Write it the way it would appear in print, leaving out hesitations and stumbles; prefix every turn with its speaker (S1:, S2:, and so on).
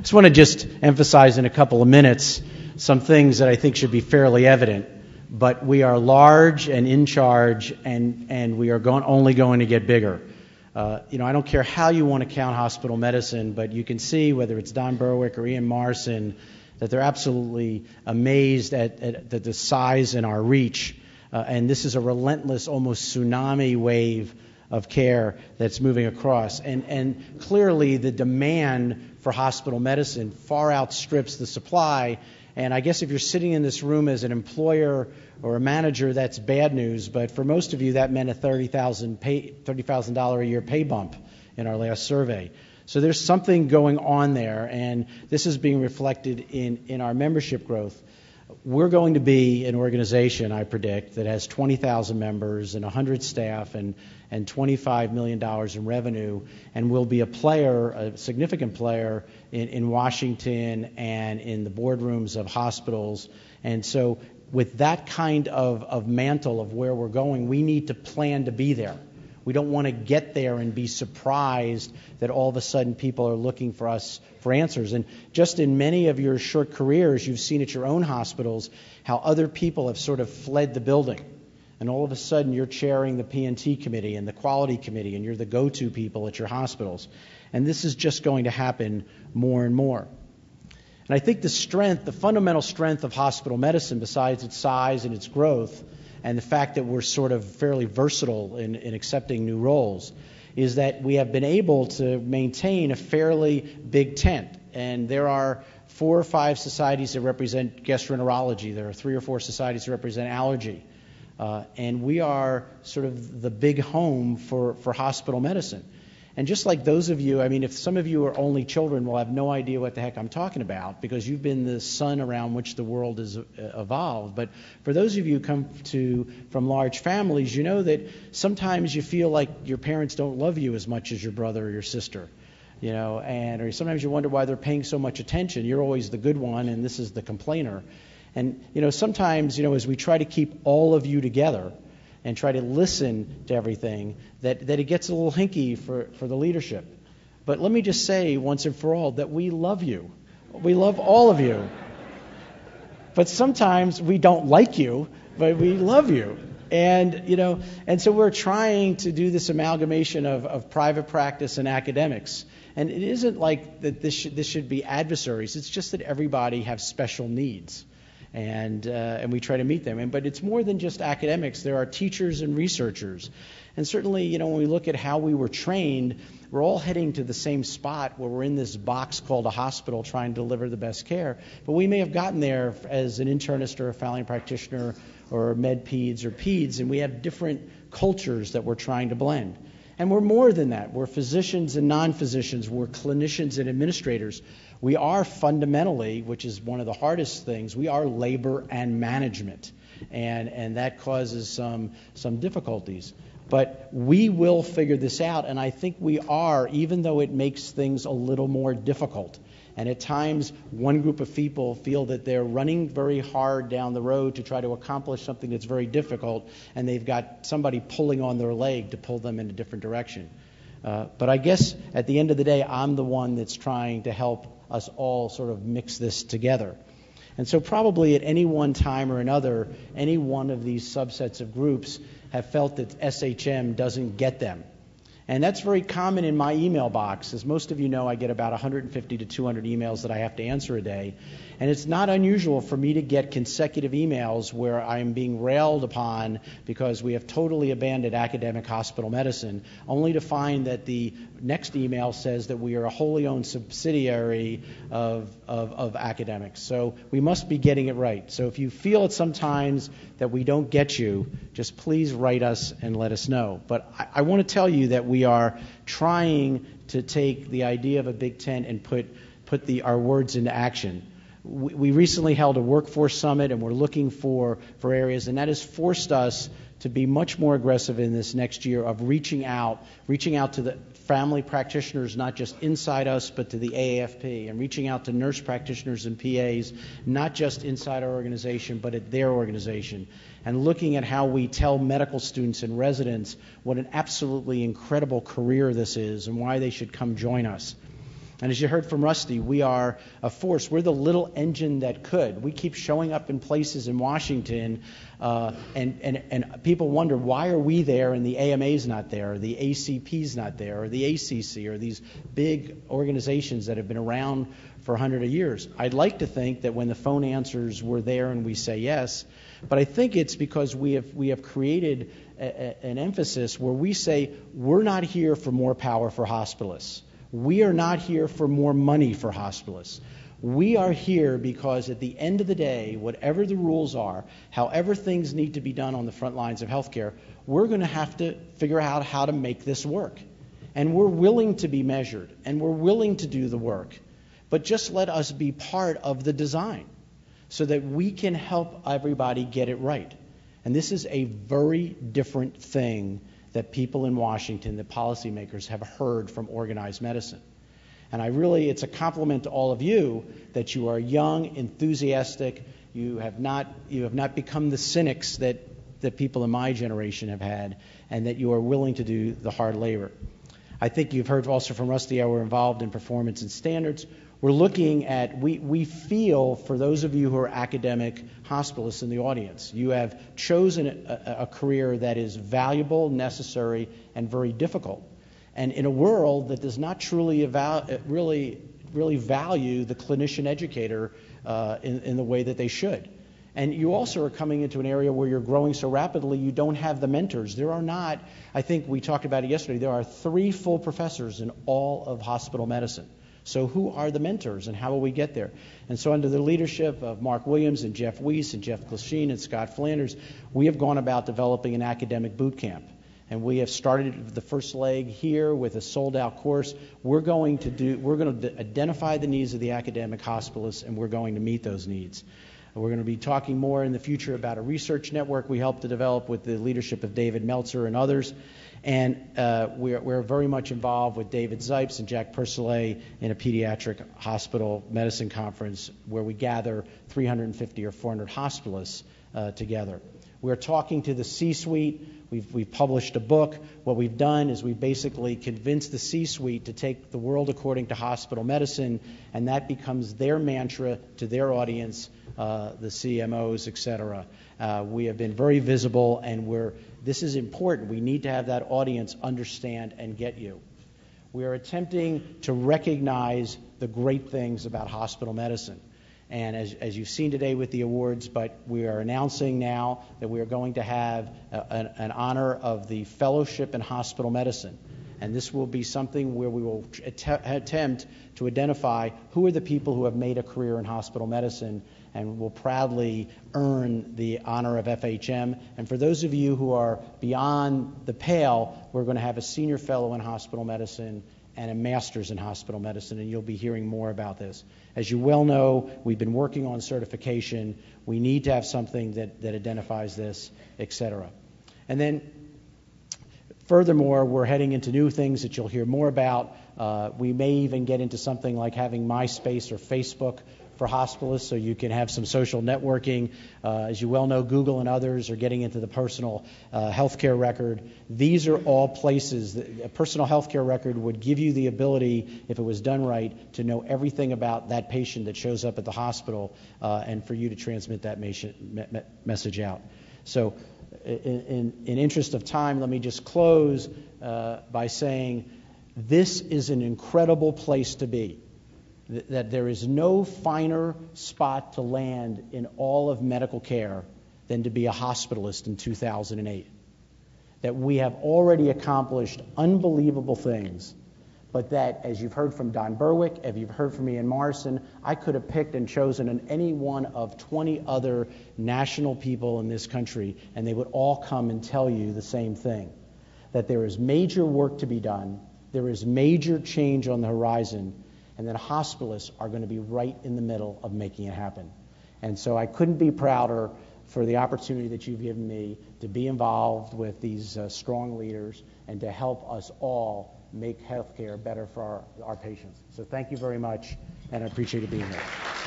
S1: just want to just emphasize in a couple of minutes some things that I think should be fairly evident. But we are large and in charge, and we are only going to get bigger. I don't care how you want to count hospital medicine, but you can see, whether it's Don Berwick or Ian Morrison, that they're absolutely amazed at the size and our reach. And this is a relentless, almost tsunami wave of care that's moving across. And clearly the demand for hospital medicine far outstrips the supply. And I guess if you're sitting in this room as an employer or a manager, that's bad news. But for most of you, that meant a $30,000 a year pay bump in our last survey. So there's something going on there, and this is being reflected in our membership growth. We're going to be an organization, I predict, that has 20,000 members and 100 staff and $25 million in revenue, and will be a player, a significant player in Washington and in the boardrooms of hospitals. And so with that kind of mantle of where we're going, we need to plan to be there. We don't want to get there and be surprised that all of a sudden people are looking for us for answers. And just in many of your short careers, you've seen at your own hospitals how other people have sort of fled the building. And all of a sudden you're chairing the P&T committee and the quality committee, and you're the go-to people at your hospitals. And this is just going to happen more and more. And I think the fundamental strength of hospital medicine, besides its size and its growth, and the fact that we're sort of fairly versatile in accepting new roles, is that we have been able to maintain a fairly big tent. And there are 4 or 5 societies that represent gastroenterology. There are 3 or 4 societies that represent allergy. And we are sort of the big home for hospital medicine. And just like those of you, I mean, if some of you are only children, will have no idea what the heck I'm talking about, because you've been the sun around which the world has evolved. But for those of you who come from large families, you know that sometimes you feel like your parents don't love you as much as your brother or your sister, or sometimes you wonder why they're paying so much attention. You're always the good one, and this is the complainer. And, sometimes, as we try to keep all of you together and try to listen to everything, that it gets a little hinky for the leadership. But let me just say once and for all that we love you. We love all of you. But sometimes we don't like you, but we love you. And so we're trying to do this amalgamation of private practice and academics. And it isn't like that this should be adversaries. It's just that everybody has special needs. And we try to meet them. But it's more than just academics. There are teachers and researchers. And certainly, when we look at how we were trained, we're all heading to the same spot where we're in this box called a hospital trying to deliver the best care. But we may have gotten there as an internist or a family practitioner or med peds or peds, and we have different cultures that we're trying to blend. And we're more than that. We're physicians and non-physicians. We're clinicians and administrators. We are fundamentally, which is one of the hardest things, we are labor and management. And that causes some difficulties. But we will figure this out, and I think we are, even though it makes things a little more difficult. And at times, one group of people feel that they're running very hard down the road to try to accomplish something that's very difficult, and they've got somebody pulling on their leg to pull them in a different direction. But I guess at the end of the day, I'm the one that's trying to help us all sort of mix this together. And so probably at any one time or another, any one of these subsets of groups have felt that SHM doesn't get them. And that's very common in my email box. As most of you know, I get about 150 to 200 emails that I have to answer a day. And it's not unusual for me to get consecutive emails where I'm being railed upon because we have totally abandoned academic hospital medicine, only to find that the next email says that we are a wholly owned subsidiary of academics. So we must be getting it right. So if you feel at sometimes that we don't get you, just please write us and let us know. But I want to tell you that we are trying to take the idea of a Big Tent and put our words into action. We recently held a workforce summit, and we're looking for areas, and that has forced us to be much more aggressive in this next year of reaching out to the family practitioners, not just inside us, but to the AAFP, and reaching out to nurse practitioners and PAs, not just inside our organization, but at their organization, and looking at how we tell medical students and residents what an absolutely incredible career this is and why they should come join us. And as you heard from Rusty, we are a force. We're the little engine that could. We keep showing up in places in Washington, and people wonder, why are we there and the AMA's not there, or the ACP's not there, or the ACC, or these big organizations that have been around for 100 years. I'd like to think that when the phone answers, we're there and we say yes, but I think it's because we have created an emphasis where we say we're not here for more power for hospitalists. We are not here for more money for hospitalists. We are here because at the end of the day, whatever the rules are, however things need to be done on the front lines of healthcare, we're going to have to figure out how to make this work. And we're willing to be measured, and we're willing to do the work. But just let us be part of the design so that we can help everybody get it right. And this is a very different thing that people in Washington, that policymakers have heard from organized medicine. And it's a compliment to all of you that you are young, enthusiastic. You have not become the cynics that people in my generation have had, and that you are willing to do the hard labor. I think you've heard also from Rusty how we're involved in performance and standards. We're looking at, we feel, for those of you who are academic hospitalists in the audience, you have chosen a career that is valuable, necessary, and very difficult. And in a world that does not truly really value the clinician educator in the way that they should. And you also are coming into an area where you're growing so rapidly, you don't have the mentors. There are not, I think we talked about it yesterday, there are 3 full professors in all of hospital medicine. So who are the mentors and how will we get there? And so under the leadership of Mark Williams and Jeff Weiss and Jeff Glasheen and Scott Flanders, we have gone about developing an academic boot camp. And we have started the first leg here with a sold-out course. We're going to identify the needs of the academic hospitalists, and we're going to meet those needs. We're going to be talking more in the future about a research network we helped to develop with the leadership of David Meltzer and others. And we're very much involved with David Zipes and Jack Persolet in a pediatric hospital medicine conference where we gather 350 or 400 hospitalists together. We're talking to the C-suite. We've published a book. What we've done is we've basically convinced the C-suite to take the world according to hospital medicine, and that becomes their mantra to their audience, the CMOs, et cetera. We have been very visible, and this is important. We need to have that audience understand and get you. We are attempting to recognize the great things about hospital medicine. And as you've seen today with the awards, but we are announcing now that we are going to have an honor of the Fellowship in Hospital Medicine. And this will be something where we will attempt to identify who are the people who have made a career in hospital medicine and will proudly earn the honor of FHM. And for those of you who are beyond the pale, we're going to have a senior fellow in hospital medicine and a master's in hospital medicine, and you'll be hearing more about this. As you well know, we've been working on certification. We need to have something that identifies this, et cetera. And then, furthermore, we're heading into new things that you'll hear more about. We may even get into something like having MySpace or Facebook for hospitalists, so you can have some social networking. As you well know, Google and others are getting into the personal healthcare record. These are all places that a personal healthcare record would give you the ability, if it was done right, to know everything about that patient that shows up at the hospital and for you to transmit that message out. So in interest of time, let me just close by saying this is an incredible place to be. That there is no finer spot to land in all of medical care than to be a hospitalist in 2008. That we have already accomplished unbelievable things, but that, as you've heard from Don Berwick, as you've heard from Ian Morrison, I could have picked and chosen any one of 20 other national people in this country, and they would all come and tell you the same thing. That there is major work to be done, there is major change on the horizon, and then hospitalists are going to be right in the middle of making it happen. And so I couldn't be prouder for the opportunity that you've given me to be involved with these strong leaders and to help us all make healthcare better for our patients. So thank you very much, and I appreciate you being here.